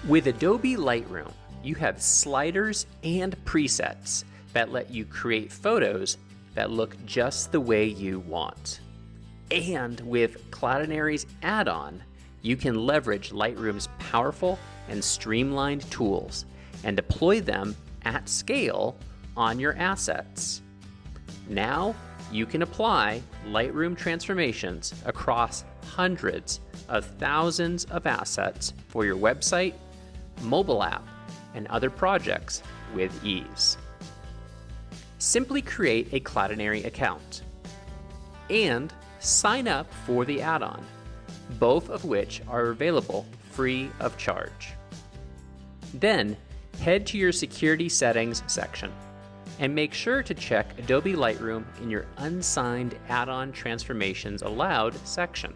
With Adobe Lightroom, you have sliders and presets that let you create photos that look just the way you want. And with Cloudinary's add-on, you can leverage Lightroom's powerful and streamlined tools and deploy them at scale on your assets. Now, you can apply Lightroom transformations across hundreds of thousands of assets for your website, mobile app, and other projects with ease. Simply create a Cloudinary account and sign up for the add-on, both of which are available free of charge. Then, head to your Security Settings section and make sure to check Adobe Lightroom in your Unsigned Add-on Transformations Allowed section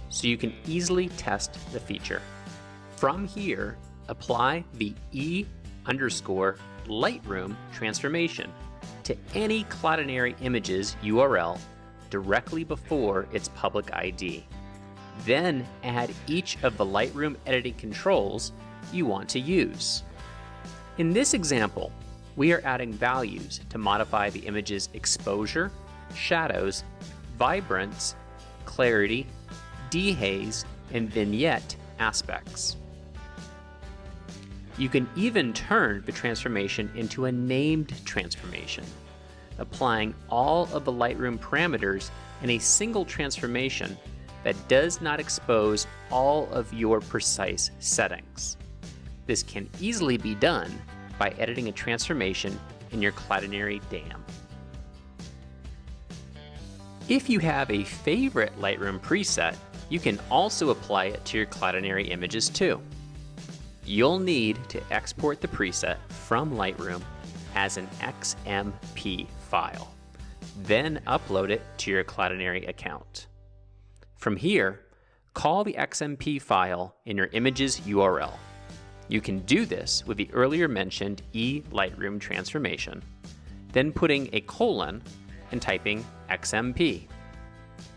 so you can easily test the feature. From here, apply the E_Lightroom transformation to any Cloudinary Images URL directly before its public ID. Then add each of the Lightroom editing controls you want to use. In this example, we are adding values to modify the image's exposure, shadows, vibrance, clarity, dehaze, and vignette aspects. You can even turn the transformation into a named transformation, applying all of the Lightroom parameters in a single transformation that does not expose all of your precise settings. This can easily be done by editing a transformation in your Cloudinary DAM. If you have a favorite Lightroom preset, you can also apply it to your Cloudinary images too. You'll need to export the preset from Lightroom as an XMP file, then upload it to your Cloudinary account. From here, call the XMP file in your image's URL. You can do this with the earlier mentioned E_Lightroom transformation, then putting a colon and typing XMP.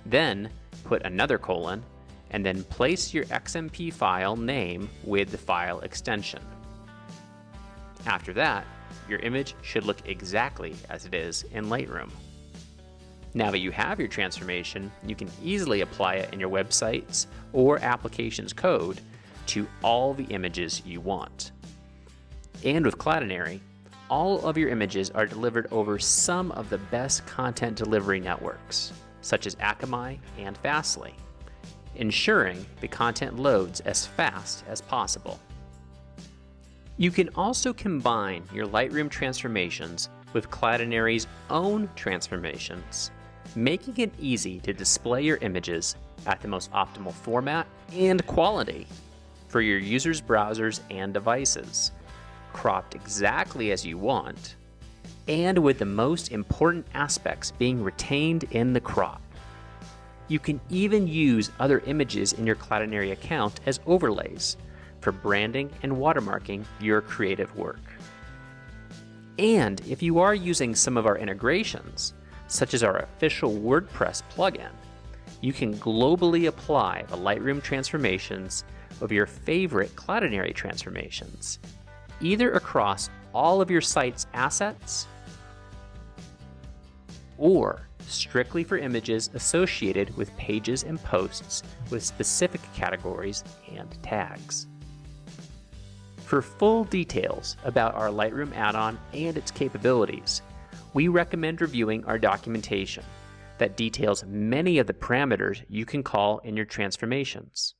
Then put another colon and then place your XMP file name with the file extension. After that, your image should look exactly as it is in Lightroom. Now that you have your transformation, you can easily apply it in your website's or application's code to all the images you want. And with Cloudinary, all of your images are delivered over some of the best content delivery networks, such as Akamai and Fastly, ensuring the content loads as fast as possible. You can also combine your Lightroom transformations with Cloudinary's own transformations, making it easy to display your images at the most optimal format and quality for your users' browsers and devices, cropped exactly as you want, and with the most important aspects being retained in the crop. You can even use other images in your Cloudinary account as overlays for branding and watermarking your creative work. And if you are using some of our integrations, such as our official WordPress plugin, you can globally apply the Lightroom transformations of your favorite Cloudinary transformations, either across all of your site's assets or strictly for images associated with pages and posts with specific categories and tags. For full details about our Lightroom add-on and its capabilities, we recommend reviewing our documentation that details many of the parameters you can call in your transformations,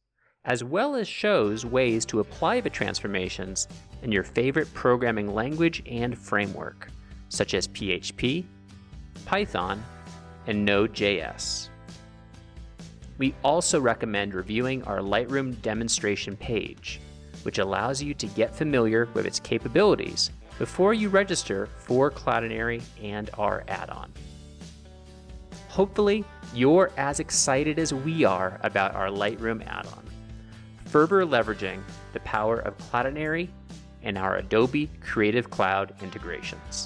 as well as shows ways to apply the transformations in your favorite programming language and framework, such as PHP, Python, and Node.js. We also recommend reviewing our Lightroom demonstration page, which allows you to get familiar with its capabilities before you register for Cloudinary and our add-on. Hopefully, you're as excited as we are about our Lightroom add-on, further leveraging the power of Cloudinary and our Adobe Creative Cloud integrations.